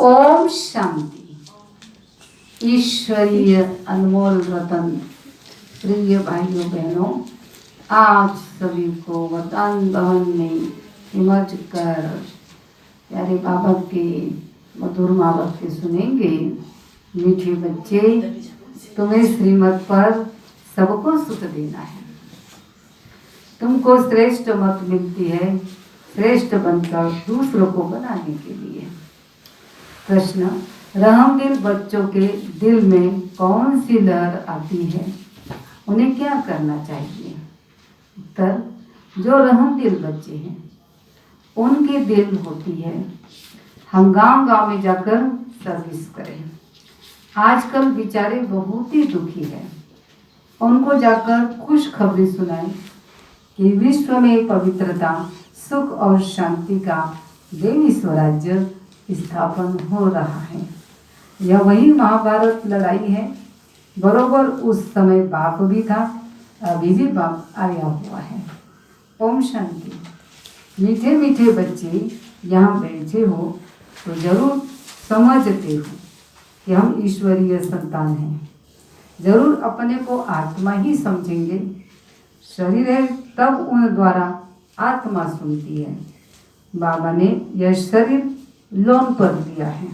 ओम शांति। ईश्वरीय अनमोल रतन प्रिय भाइयों बहनों, आज सभी को वरदान भवन में हिमज कर प्यारे बाबा के मधुर वाक्य सुनेंगे। मीठे बच्चे, तुम्हें श्रीमत पर सबको सुख देना है। तुमको श्रेष्ठ मत मिलती है श्रेष्ठ बनकर दूसरों को बनाने के लिए। प्रश्न, रहमदिल बच्चों के दिल में कौन सी लहर आती है, उन्हें क्या करना चाहिए? उत्तर, जो रहमदिल बच्चे हैं उनकी दिल होती है हम गांव में जाकर सर्विस करें। आजकल बेचारे बहुत ही दुखी हैं, उनको जाकर खुशखबरी सुनाएं कि विश्व में पवित्रता, सुख और शांति का देवी स्वराज्य स्थापन हो रहा है। यह वही महाभारत लड़ाई है। बरोबर उस समय बाप भी था, अभी भी बाप आया हुआ है। ओम शांति। मीठे मीठे बच्चे यहाँ बैठे हो तो जरूर समझते हो कि हम ईश्वरीय संतान हैं। जरूर अपने को आत्मा ही समझेंगे। शरीर है तब उन द्वारा आत्मा सुनती है। बाबा ने यह शरीर लोन पर दिया है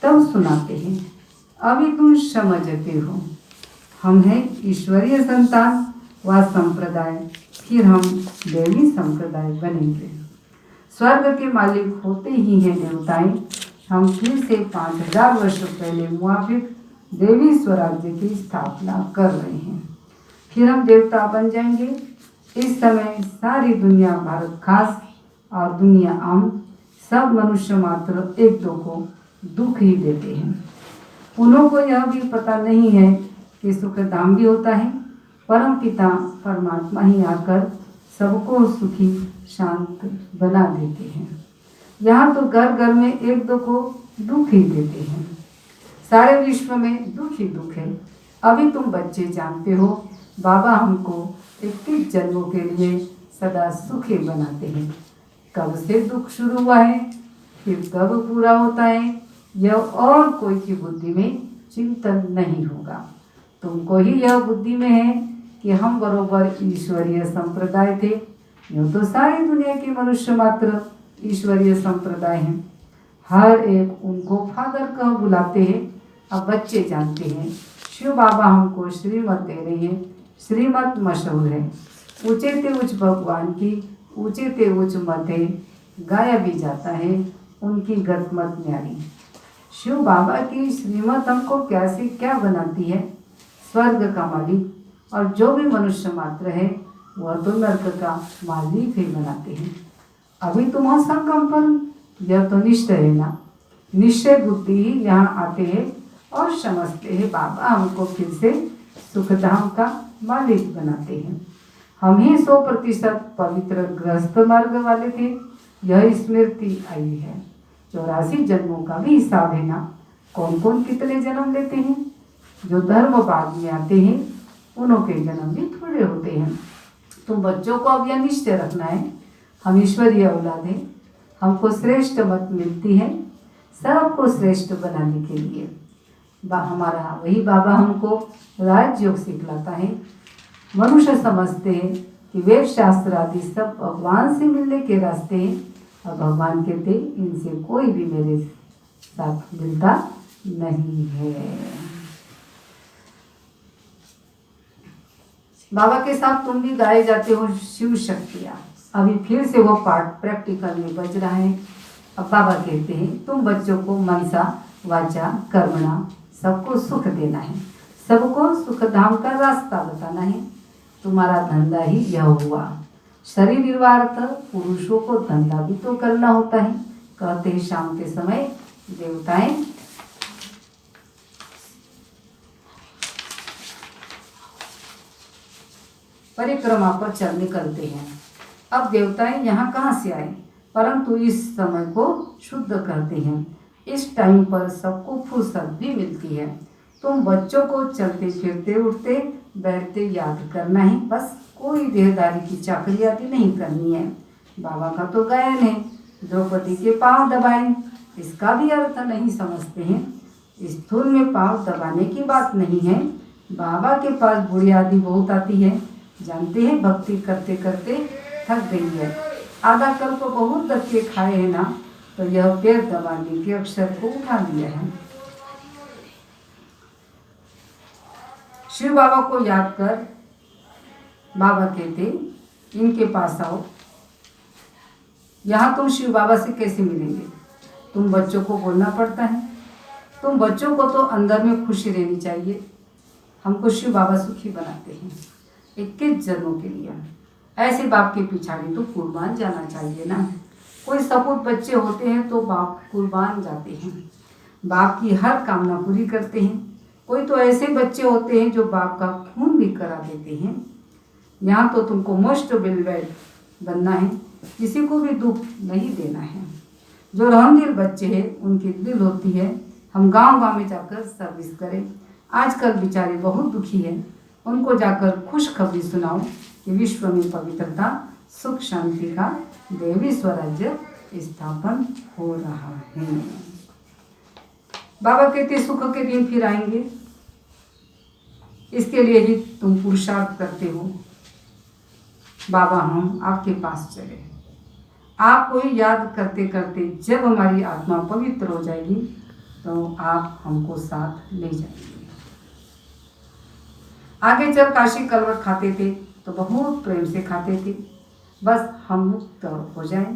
तब सुनाते हैं। अभी तुम समझते हो हम हैं ईश्वरीय संतान व संप्रदाय, फिर हम देवी संप्रदाय बनेंगे। स्वर्ग के मालिक होते ही हैं देवताएं। हम फिर से 5000 वर्ष पहले मुआफिक देवी स्वराज्य की स्थापना कर रहे हैं। फिर हम देवता बन जाएंगे। इस समय सारी दुनिया भारत खास और दुनिया आम सब मनुष्य मात्र एक दो को दुख ही देते हैं। उन्हों को यह भी पता नहीं है कि सुख धाम भी होता है। परम पिता परमात्मा ही आकर सबको सुखी शांत बना देते हैं। यहाँ तो घर घर में एक दो को दुख ही देते हैं। सारे विश्व में दुख ही दुख है। अभी तुम बच्चे जानते हो बाबा हमको 21 जन्मों के लिए सदा सुखी बनाते हैं। कब से दुख शुरू हुआ है, फिर कब पूरा होता है, यह और कोई की बुद्धि में चिंतन नहीं होगा। तुमको ही यह बुद्धि में है कि हम बरोबर ईश्वरीय संप्रदाय थे। यूँ तो सारी दुनिया के मनुष्य मात्र ईश्वरीय संप्रदाय हैं। हर एक उनको फादर कह बुलाते हैं। अब बच्चे जानते हैं शिव बाबा हमको श्रीमत दे रहे हैं। श्रीमत मशहूर है, ऊंचे ते उच्च भगवान की ऊंचे ते उच्च मत है। गाया भी जाता है उनकी गतमत न्यारी। शिव बाबा की श्रीमत हमको कैसे क्या बनाती है? स्वर्ग का मालिक और जो भी मनुष्य मात्र है वह तो नर्क का मालिक ही बनाते हैं। अभी तुम हो संगम पर, यह तो निश्चय है ना। निश्चय बुद्धि ही यहाँ आते हैं और समझते हैं बाबा हमको फिर से सुखधाम का मालिक बनाते हैं। हम ही 100% पवित्र गृहस्थ मार्ग वाले थे। यह स्मृति आई है। 84 जन्मों का भी हिसाब है ना। कौन कौन कितने जन्म लेते हैं। जो धर्म बाद में आते हैं उन्हों के जन्म भी थोड़े होते हैं। तो बच्चों को अब यह निश्चय रखना है हम ईश्वरीय औलाद हैं। हमको श्रेष्ठ मत मिलती है सबको श्रेष्ठ बनाने के लिए। हमारा वही बाबा हमको राजयोग सिखलाता है। मनुष्य समझते हैं कि वेद शास्त्र आदि सब भगवान से मिलने के रास्ते हैं और भगवान कहते इनसे कोई भी मेरे साथ मिलता नहीं है। बाबा के साथ तुम भी गाए जाते हो शिव शक्तियाँ। अभी फिर से वो पाठ प्रैक्टिकल में बज रहा है। अब बाबा कहते हैं तुम बच्चों को मनसा वाचा कर्मणा सबको सुख देना है। सबको सुख धाम का रास्ता बताना है। तुम्हारा धंधा ही यह हुआ। शरीर निर्वार्थ पुरुषों को धंधा भी तो करना होता है। कहते हैं शाम के समय देवताएं परिक्रमा पर चल निकलते हैं। अब देवताएं यहाँ कहाँ से आए, परंतु इस समय को शुद्ध करते हैं। इस टाइम पर सबको फुर्सत भी मिलती है। तुम बच्चों को चलते फिरते उठते बैठते याद करना है। बस कोई देहदारी की चाकरी आदि नहीं करनी है। बाबा का तो गायन है, द्रौपदी के पांव दबाए इसका भी अर्थ नहीं समझते हैं। स्थूल में पाँव दबाने की बात नहीं है। बाबा के पास बूढ़ी आदि बहुत आती है। जानते हैं, भक्ति करते करते थक गई है, आधा कल्प बहुत धक्के खाए हैं ना, तो यह पैर दबाने के अक्षर को उठा लिया है। शिव बाबा को याद कर बाबा कहते, इनके पास आओ। यहाँ तुम शिव बाबा से कैसे मिलेंगे? तुम बच्चों को बोलना पड़ता है। तुम बच्चों को तो अंदर में खुशी रहनी चाहिए। हमको शिव बाबा सुखी बनाते हैं 21 जन्मों के लिए। ऐसे बाप के पिछाड़ी तो कुर्बान जाना चाहिए ना। कोई सपूत बच्चे होते हैं तो बाप कुर्बान जाते हैं, बाप की हर कामना पूरी करते हैं। कोई तो ऐसे बच्चे होते हैं जो बाप का खून भी करा देते हैं। यहाँ तो तुमको मोस्ट वेलवेट बनना है, किसी को भी दुख नहीं देना है। जो रहमदिल बच्चे हैं उनकी दिल होती है हम गांव-गांव में जाकर सर्विस करें। आजकल बेचारे बहुत दुखी हैं, उनको जाकर खुशखबरी सुनाओ कि विश्व में पवित्रता, सुख, शांति का देवी स्वराज्य स्थापन हो रहा है। बाबा कहते सुख के दिन फिर आएंगे, इसके लिए ही तुम पुरुषार्थ करते हो। बाबा हम आपके पास चले। आपको ही याद करते करते जब हमारी आत्मा पवित्र हो जाएगी तो आप हमको साथ ले जाएंगे। आगे चल काशी कलवट खाते थे तो बहुत प्रेम से खाते थे, बस हम मुक्त हो जाएं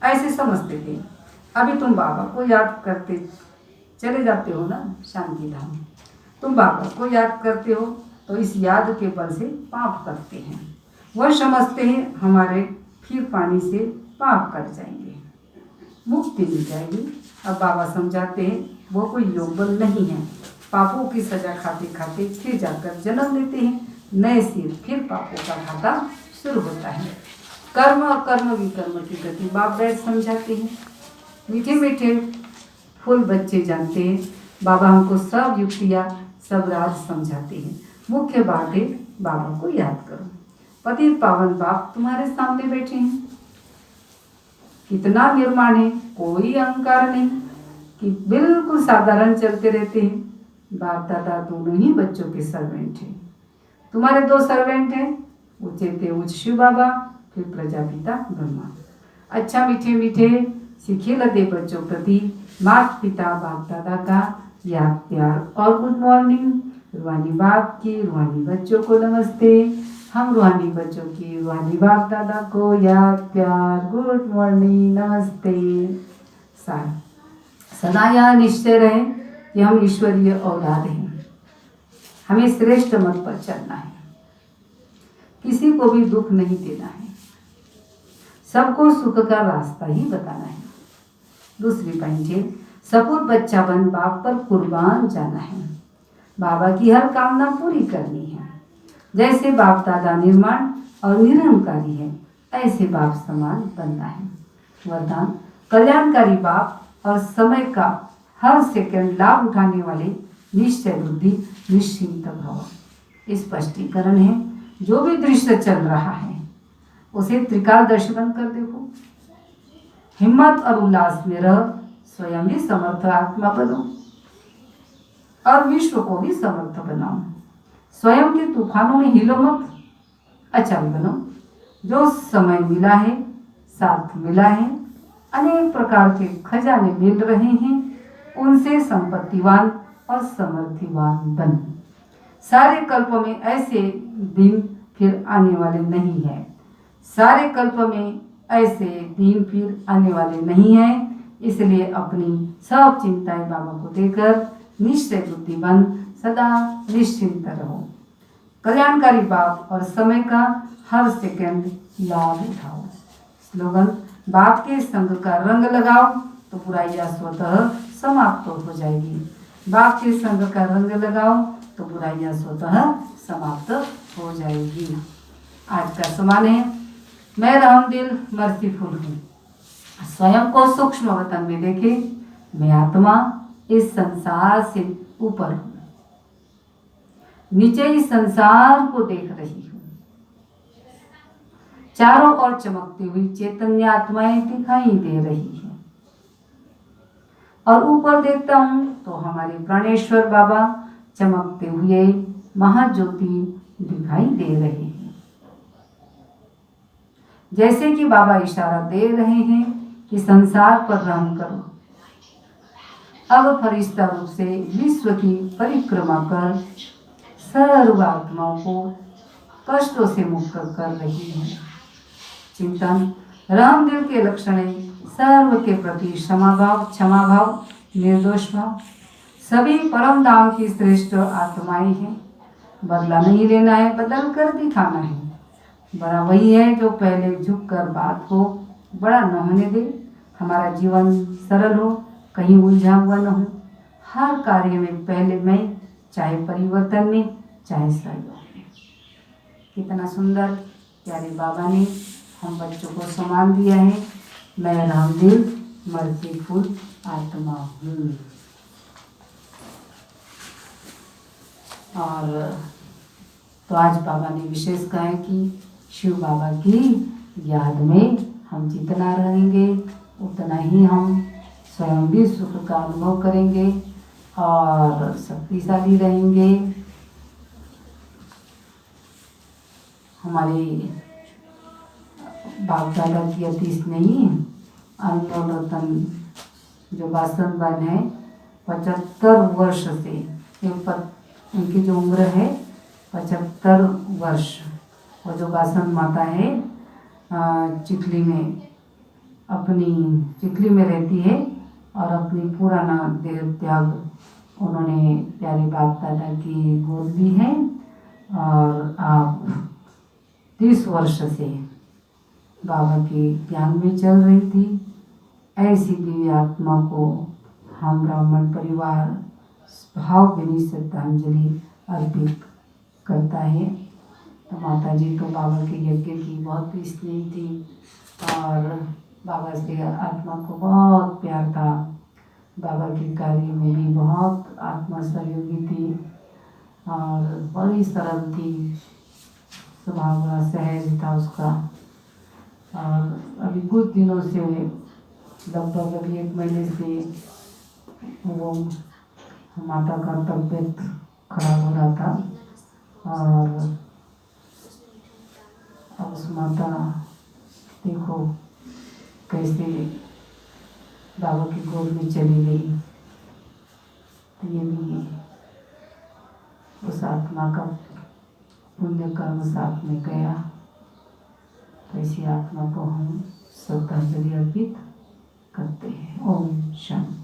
ऐसे समझते थे। अभी तुम बाबा को याद करते चले जाते हो ना शांति धाम। तुम बाबा को याद करते हो तो इस याद के बल से पाप करते हैं। वह समझते हैं हमारे फिर पानी से पाप कर जाएंगे, मुक्ति मिल जाएगी। अब बाबा समझाते हैं वो कोई योग बल नहीं है। पापों की सजा खाते खाते फिर जाकर जन्म लेते हैं, नए सिर फिर पापों का खाता शुरू होता है। कर्म अकर्म विकर्म की गति बाप बैठ समझाते हैं। मीठे मीठे फूल बच्चे जानते हैं। बाबा हमको सब युक्तियाँ सब राज समझाते हैं। मुख्य बात है बाबा को याद करो। पतित पावन बाप तुम्हारे सामने बैठे हैं। कितना निर्माण है, कोई अहंकार नहीं कि बिल्कुल साधारण चलते रहते हैं। बाप दादा दोनों ही बच्चों के सर्वेंट हैं। तुम्हारे 2 सर्वेंट हैं, ऊंचे थे उच्च शिव बाबा, फिर प्रजापिता ब्रह्मा। अच्छा मीठे मीठे सीखे लदे बच्चों प्रति माता पिता बाप दादा का याद प्यार और गुड मॉर्निंग। रूहानी बाप की रूहानी बच्चों को नमस्ते। हम रूहानी बच्चों की रूहानी बाप दादा को याद प्यार गुड मॉर्निंग नमस्ते। सदा यह निश्चय रहे कि हम ईश्वरीय औलाद हैं। हमें श्रेष्ठ मत पर चलना है, किसी को भी दुख नहीं देना है, सबको सुख का रास्ता ही बताना है। दूसरी पॉइंट है सपूत बच्चा बन बाप पर कुर्बान जाना है। बाबा की हर कामना पूरी करनी है। जैसे बाप दादा निर्माण और निरंकारी है, ऐसे बाप समान बनना है। वरदान कल्याणकारी बाप और समय का हर सेकंड लाभ उठाने वाले निश्चय बुद्धि निश्चिंत भव। स्पष्टीकरण है जो भी दृश्य चल रहा है उसे त्रिकाल दर्शन कर देखो। हिम्मत और उल्लास में रह स्वयं भी समर्थ आत्मा बनो और विश्व को भी समर्थ बनाओ। स्वयं के तूफानों में हिलो मत, अचल बनो। जो समय मिला है, साथ मिला है, अनेक प्रकार के खजाने मिल रहे हैं, उनसे संपत्तिवान और समृद्धिवान बनो। सारे कल्प में ऐसे दिन फिर आने वाले नहीं है। सारे कल्प में ऐसे दिन फिर आने वाले नहीं है। इसलिए अपनी सब चिंताएं बाबा को देकर निश्चय बुद्धि बन सदा निश्चिंत रहो। कल्याणकारी बाप और समय का हर सेकंड लाभ उठाओ। स्लोगन बाप के संग का रंग लगाओ तो बुराइयां स्वतः समाप्त हो जाएगी। बाप के संग का रंग लगाओ तो बुराइयां स्वतः समाप्त हो जाएगी। आज का समान है मैं रहमदिल मर्सीफुल हूँ। स्वयं को सूक्ष्म वतन में देखे। मैं आत्मा इस संसार से ऊपर हूँ, नीचे इस संसार को देख रही हूँ। चारों ओर चमकती हुई चैतन्य आत्माएं दिखाई दे रही है। और ऊपर देखता हूँ तो हमारे प्राणेश्वर बाबा चमकते हुए महाज्योति दिखाई दे रहे हैं। जैसे कि बाबा इशारा दे रहे हैं कि संसार पर रहम करो। अब फरिश्ता रूप से विश्व की परिक्रमा कर सर्व आत्माओं को कष्टों से मुक्त कर रही है। चिंतन रामदेव के लक्षण सर्व के प्रति क्षमा भाव, निर्दोष भाव। सभी परम धाम की श्रेष्ठ आत्माएं हैं। बदला नहीं लेना है, बदल कर दिखाना है। बड़ा वही है जो पहले झुक कर बात को बड़ा न होने दे। हमारा जीवन सरल हो, कहीं उलझा हुआ न हो। हर कार्य में पहले मैं, चाहे परिवर्तन में, चाहे सहयोग में। कितना सुंदर प्यारे बाबा ने हम बच्चों को सम्मान दिया है। मैं रामदेव मर्सीफुल आत्मा हूँ। और तो आज बाबा ने विशेष कहा है कि शिव बाबा की याद में हम जितना रहेंगे उतना ही हम स्वयं भी सुख का अनुभव करेंगे और शक्तिशाली रहेंगे। हमारे बाप दादा की अतीत नहीं, अनमोल रतन जो बासन बन है 75 वर्ष से, उनकी जो उम्र है 75 वर्ष। और जो बासन माता है चिखली में, अपनी चिखली में रहती है और अपनी पुराना देह त्याग उन्होंने प्यारे बाप दादा की गोद ली है। और आप 30 वर्ष से बाबा के ज्ञान में चल रही थी। ऐसी दिव्य आत्मा को हम ब्राह्मण परिवार भावभीनी श्रद्धांजलि अर्पित करता है। तो माता जी तो बाबा के यज्ञ की बहुत स्नेही थी और बाबा से आत्मा को बहुत प्यार था। बाबा के कार्य में भी बहुत आत्मा सहयोगी थी और बड़ी सरल थी, स्वभाव बड़ा सहज था उसका। और अभी कुछ दिनों से, लगभग अभी 1 महीने से वो माता का तबीयत खराब हो रहा था और अब उस माता देखो कैसे बाबा की गोद में चली गई। तो ये भी उस आत्मा का पुण्य कर्म साथ में गया। तो ऐसी आत्मा को हम श्रद्धांजलि अर्पित करते हैं। ओम शांति।